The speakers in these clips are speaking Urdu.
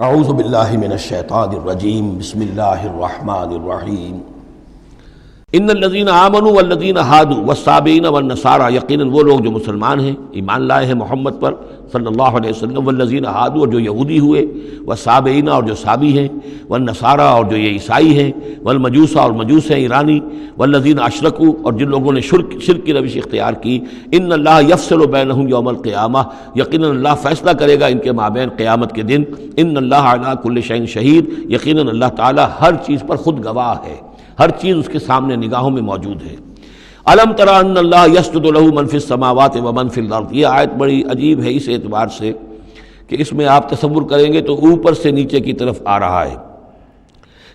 اعوذ باللہ من الشیطان الرجیم بسم اللہ الرحمن الرحیم ان الذین آمنوا والذین ہادوا والصابئین والنصارى، یقیناً وہ لوگ جو مسلمان ہیں، ایمان لائے ہیں محمد پر صلی اللہ علیہ وسلم، والذین ہادوا، اور جو یہودی ہوئے، والصابئین، اور جو صابی ہیں، والنصارى، اور جو یہ عیسائی ہیں، والمجوس، اور مجوس ہیں ایرانی، والذین اشرکوا، اور جن لوگوں نے شرک کی روش اختیار کی، ان اللہ یفصل بینہم یوم القیامہ، یقیناً اللہ فیصلہ کرے گا ان کے مابین قیامت کے دن، ان اللہ علی کل شیء شہید، یقیناً اللہ تعالیٰ ہر چیز پر خود گواہ ہے، ہر چیز اس کے سامنے نگاہوں میں موجود ہے۔ الم تری ان اللہ یسجد لہ من فی السماوات ومن فی الارض، یہ آیت بڑی عجیب ہے اس اعتبار سے کہ اس میں آپ تصور کریں گے تو اوپر سے نیچے کی طرف آ رہا ہے۔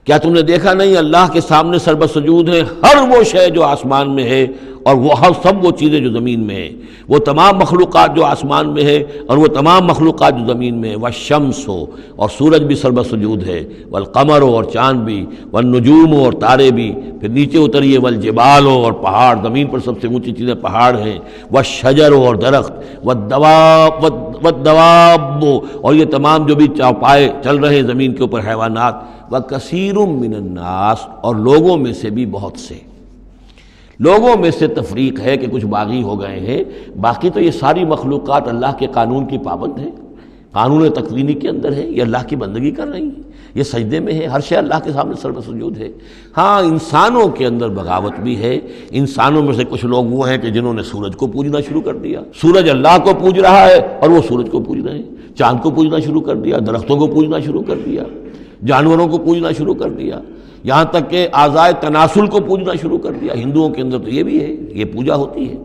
کیا تم نے دیکھا نہیں اللہ کے سامنے سربسجود ہے ہر وہ شے جو آسمان میں ہے، اور وہ ہر سب وہ چیزیں جو زمین میں ہیں، وہ تمام مخلوقات جو آسمان میں ہے اور وہ تمام مخلوقات جو زمین میں ہے، والشمس ہو، اور سورج بھی سربسجود ہے، والقمر ہو، اور چاند بھی، والنجوم ہو، اور تارے بھی، پھر نیچے اتریے، والجبال ہو، اور پہاڑ، زمین پر سب سے اونچی چیزیں پہاڑ ہیں، والشجر ہو، اور درخت، والدواب، اور یہ تمام جو بھی چوپائے چل رہے ہیں زمین کے اوپر حیوانات، وَكَثِيرٌ مِّنَ النَّاسِ، اور لوگوں میں سے بھی بہت سے، لوگوں میں سے تفریق ہے کہ کچھ باغی ہو گئے ہیں، باقی تو یہ ساری مخلوقات اللہ کے قانون کی پابند ہیں، قانون تکوینی کے اندر ہے، یہ اللہ کی بندگی کر رہی ہیں، یہ سجدے میں ہے، ہر شے اللہ کے سامنے سربسجود ہے۔ ہاں انسانوں کے اندر بغاوت بھی ہے، انسانوں میں سے کچھ لوگ وہ ہیں کہ جنہوں نے سورج کو پوجنا شروع کر دیا، سورج اللہ کو پوج رہا ہے اور وہ سورج کو پوج رہے ہیں، چاند کو پوجنا شروع کر دیا، درختوں کو پوجنا شروع کر دیا، جانوروں کو پوجنا شروع کر دیا، یہاں تک کہ اعضائے تناسل کو پوجنا شروع کر دیا۔ ہندوؤں کے اندر تو یہ بھی ہے، یہ پوجا ہوتی ہے۔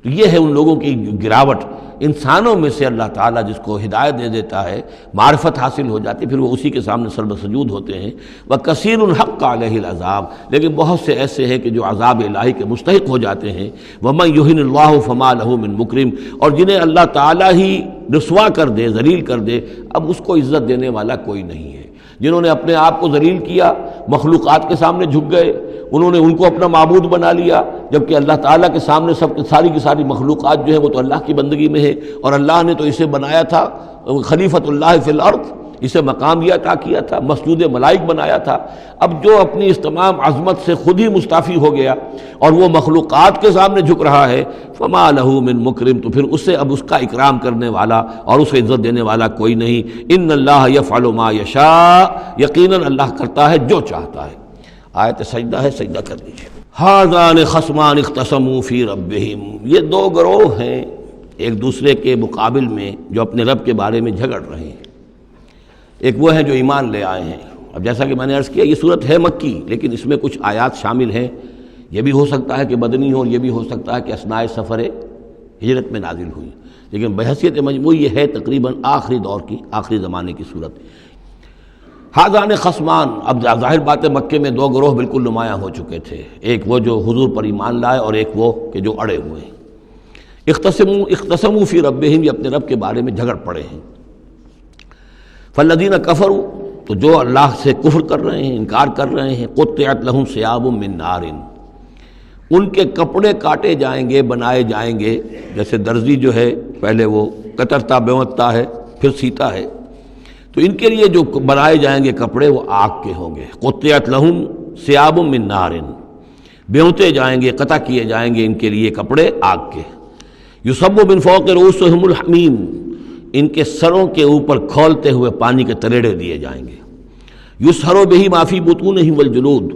تو یہ ہے ان لوگوں کی گراوٹ۔ انسانوں میں سے اللہ تعالیٰ جس کو ہدایت دے دیتا ہے، معرفت حاصل ہو جاتی، پھر وہ اسی کے سامنے سربسجود ہوتے ہیں۔ وَكَثِيرٌ حَقَّ عَلَيْهِ الْعَذَابُ، لیکن بہت سے ایسے ہیں کہ جو عذاب الہی کے مستحق ہو جاتے ہیں۔ وَمَن يُهِنِ اللَّهُ فَمَا لَهُ مِن مُكْرِمٍ، اور جنہیں اللہ تعالیٰ ہی رسوا کر دے، ذلیل کر دے، اب اس کو عزت دینے والا کوئی نہیں ہے۔ جنہوں نے اپنے آپ کو ذلیل کیا، مخلوقات کے سامنے جھک گئے، انہوں نے ان کو اپنا معبود بنا لیا، جبکہ اللہ تعالیٰ کے سامنے ساری کی ساری مخلوقات جو ہے وہ تو اللہ کی بندگی میں ہے، اور اللہ نے تو اسے بنایا تھا خلیفۃ اللہ فی الارض، اسے مقام یہ عطا کیا تھا، مسجود ملائک بنایا تھا۔ اب جو اپنی اس تمام عظمت سے خود ہی مستعفی ہو گیا اور وہ مخلوقات کے سامنے جھک رہا ہے، فما لہ من مکرم، تو پھر اسے اب اس کا اکرام کرنے والا اور اسے عزت دینے والا کوئی نہیں۔ ان اللہ یفعل ما یشاء، یقیناً اللہ کرتا ہے جو چاہتا ہے۔ آیت سجدہ ہے، سجدہ کر دیجیے۔ ھذان خصمان اختصموا فی ربہم، یہ دو گروہ ہیں ایک دوسرے کے مقابل میں جو اپنے رب کے بارے میں جھگڑ رہے ہیں۔ ایک وہ ہیں جو ایمان لے آئے ہیں۔ اب جیسا کہ میں نے عرض کیا، یہ صورت ہے مکی، لیکن اس میں کچھ آیات شامل ہیں، یہ بھی ہو سکتا ہے کہ مدنی ہو، اور یہ بھی ہو سکتا ہے کہ اثناء سفر ہجرت میں نازل ہوئی، لیکن بحیثیت مجموعی یہ ہے تقریباً آخری دور کی، آخری زمانے کی صورت۔ ھذان خصمان، اب ظاہر بات ہے مکے میں دو گروہ بالکل نمایاں ہو چکے تھے، ایک وہ جو حضور پر ایمان لائے اور ایک وہ کہ جو اڑے ہوئے ہیں۔ اختصموا فی ربہم، یہ اپنے رب کے بارے میں جھگڑ پڑے ہیں۔ فالذین کفروا، تو جو اللہ سے کفر کر رہے ہیں، انکار کر رہے ہیں، قطعت لہم ثیاب من نار، ان کے کپڑے کاٹے جائیں گے، بنائے جائیں گے، جیسے درزی جو ہے پہلے وہ کترتا بیوتتا ہے پھر سیتا ہے، تو ان کے لیے جو بنائے جائیں گے کپڑے وہ آگ کے ہوں گے۔ قطعت لہم ثیاب من نار، بیوتے جائیں گے، قطع کیے جائیں گے ان کے لیے کپڑے آگ کے۔ یصب من فوق رؤوسہم الحمیم، ان کے سروں کے اوپر کھولتے ہوئے پانی کے تریڑے دیے جائیں گے۔ یسحر بہ ما فی بطونہم والجلود،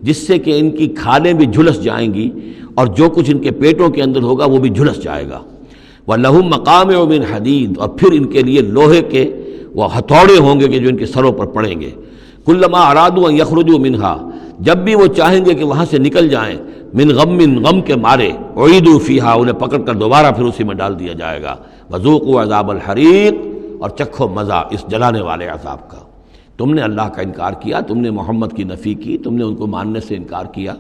جس سے کہ ان کی کھالیں بھی جھلس جائیں گی اور جو کچھ ان کے پیٹوں کے اندر ہوگا وہ بھی جھلس جائے گا۔ وَلَهُم مَّقَامِعُ مِنْ حَدِيدٍ، اور پھر ان کے لیے لوہے کے وہ ہتھوڑے ہوں گے کہ جو ان کے سروں پر پڑیں گے۔ كُلَّمَا أَرَادُوا أَن يَخْرُجُوا مِنْهَا، جب بھی وہ چاہیں گے کہ وہاں سے نکل جائیں، من غم کے مارے، اعیدوا فیہا، انہیں پکڑ کر دوبارہ پھر اسی میں ڈال دیا جائے گا۔ وذوقوا عذاب الحریق، اور چکھو مزہ اس جلانے والے عذاب کا۔ تم نے اللہ کا انکار کیا، تم نے محمد کی نفی کی، تم نے ان کو ماننے سے انکار کیا۔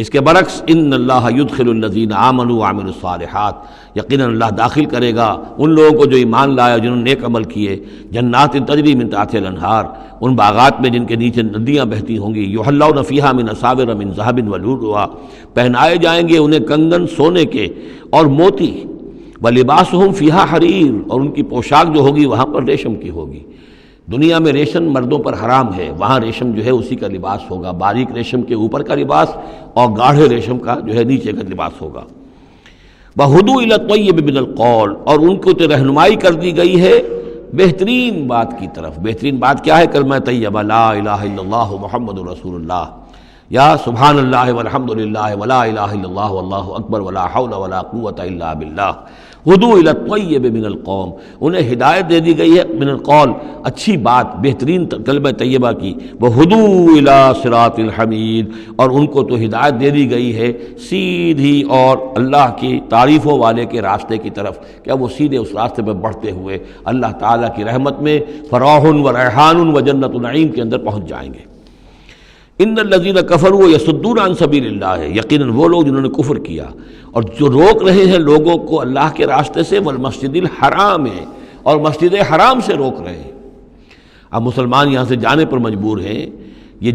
اس کے برعکس ان اللہ یدخل الذین آمنوا وعملوا الصالحات، یقیناً اللہ داخل کرے گا ان لوگوں کو جو ایمان لائے اور جنہوں نے نیک عمل کیے، جنات تجری من تحتها الانہار، ان باغات میں جن کے نیچے ندیاں بہتی ہوں گی، یحلون فیہا من اساور من ذہب ولؤلؤا، پہنائے جائیں گے انہیں کنگن سونے کے اور موتی، ولباسہم فیہا حریر، اور ان کی پوشاک جو ہوگی وہاں پر ریشم کی ہوگی۔ دنیا میں ریشم مردوں پر حرام ہے، وہاں ریشم جو ہے اسی کا لباس ہوگا، باریک ریشم کے اوپر کا لباس اور گاڑھے ریشم کا جو ہے نیچے کا لباس ہوگا۔ وَهُدُوا إِلَى الطَّيِّبِ مِنَ الْقَوْلِ، اور ان کو تو رہنمائی کر دی گئی ہے بہترین بات کی طرف۔ بہترین بات کیا ہے؟ کلمہ طیبہ لا الہ الا اللہ محمد رسول اللہ، یا سبحان اللہ والحمد للہ ولا الہ الا اللہ واللہ اکبر ولا حول ولا قوۃ الا باللہ۔ ہدوا الی الطیب من القول، انہیں ہدایت دے دی گئی ہے من القول، اچھی بات، بہترین کلمہ طیبہ کی۔ وہدوا الی صراط الحمید، اور ان کو تو ہدایت دے دی گئی ہے سیدھی اور اللہ کی تعریفوں والے کے راستے کی طرف، کہ وہ سیدھے اس راستے پہ بڑھتے ہوئے اللہ تعالیٰ کی رحمت میں فراح و ریحان و جنت النعیم کے اندر پہنچ جائیں گے۔ ان الذین کفروا یصدون عن سبیل اللہ، یقیناً وہ لوگ جنہوں نے کفر کیا اور جو روک رہے ہیں لوگوں کو اللہ کے راستے سے، والمسجد الحرام ہے، اور مسجد حرام سے روک رہے ہیں۔ اب مسلمان یہاں سے جانے پر مجبور ہیں، یہ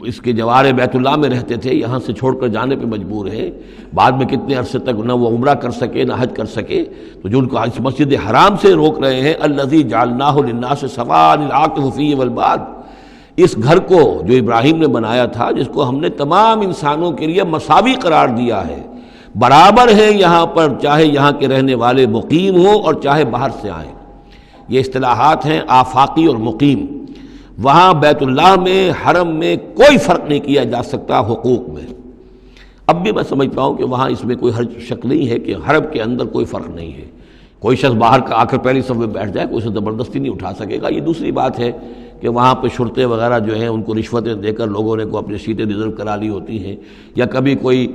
اس کے جوار بیت اللہ میں رہتے تھے، یہاں سے چھوڑ کر جانے پہ مجبور ہیں، بعد میں کتنے عرصے تک نہ وہ عمرہ کر سکے نہ حج کر سکے، تو جو ان کو اس مسجد حرام سے روک رہے ہیں، الذی جعلناہ للناس سواء العاکف فیہ والباد، اس گھر کو جو ابراہیم نے بنایا تھا، جس کو ہم نے تمام انسانوں کے لیے مساوی قرار دیا ہے، برابر ہیں یہاں پر، چاہے یہاں کے رہنے والے مقیم ہوں اور چاہے باہر سے آئیں۔ یہ اصطلاحات ہیں آفاقی اور مقیم۔ وہاں بیت اللہ میں، حرم میں کوئی فرق نہیں کیا جا سکتا حقوق میں۔ اب بھی میں سمجھتا ہوں کہ وہاں اس میں کوئی حرج شک نہیں ہے کہ حرم کے اندر کوئی فرق نہیں ہے۔ کوئی شخص باہر کا آ کر پہلی صف میں بیٹھ جائے، کوئی اسے زبردستی نہیں اٹھا سکے گا۔ یہ دوسری بات ہے کہ وہاں پہ شرطے وغیرہ جو ہیں ان کو رشوتیں دے کر لوگوں نے کو اپنی سیٹیں ریزرو کرا لی ہوتی ہیں، یا کبھی کوئی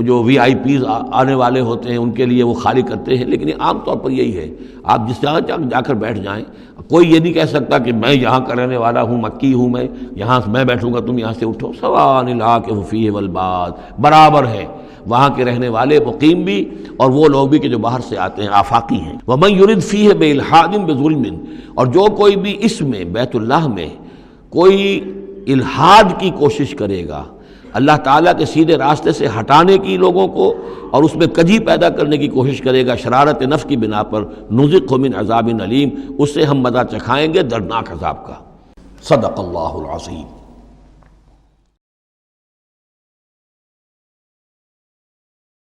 جو وی آئی پیز آنے والے ہوتے ہیں ان کے لیے وہ خالی کرتے ہیں، لیکن عام طور پر یہی ہے، آپ جس جگہ جا کر بیٹھ جائیں، کوئی یہ نہیں کہہ سکتا کہ میں یہاں کا رہنے والا ہوں، مکی ہوں، یہاں میں بیٹھوں گا تم یہاں سے اٹھو۔ سواء العاکف فیہ والباد، برابر ہے وہاں کے رہنے والے مقیم بھی اور وہ لوگ بھی کہ جو باہر سے آتے ہیں، آفاقی ہیں۔ وَمَن يُرِدْ فِيهِ بِإِلْحَادٍ بِظُلْمٍ، اور جو کوئی بھی اس میں بیت اللہ میں کوئی الحاد کی کوشش کرے گا، اللہ تعالیٰ کے سیدھے راستے سے ہٹانے کی لوگوں کو، اور اس میں کجی پیدا کرنے کی کوشش کرے گا شرارت نفس کی بنا پر، نُذِقْهُ مِنْ عَذَابٍ أَلِيمٍ، اس سے ہم مزہ چکھائیں گے دردناک عذاب کا۔ صدق اللہ العظیم۔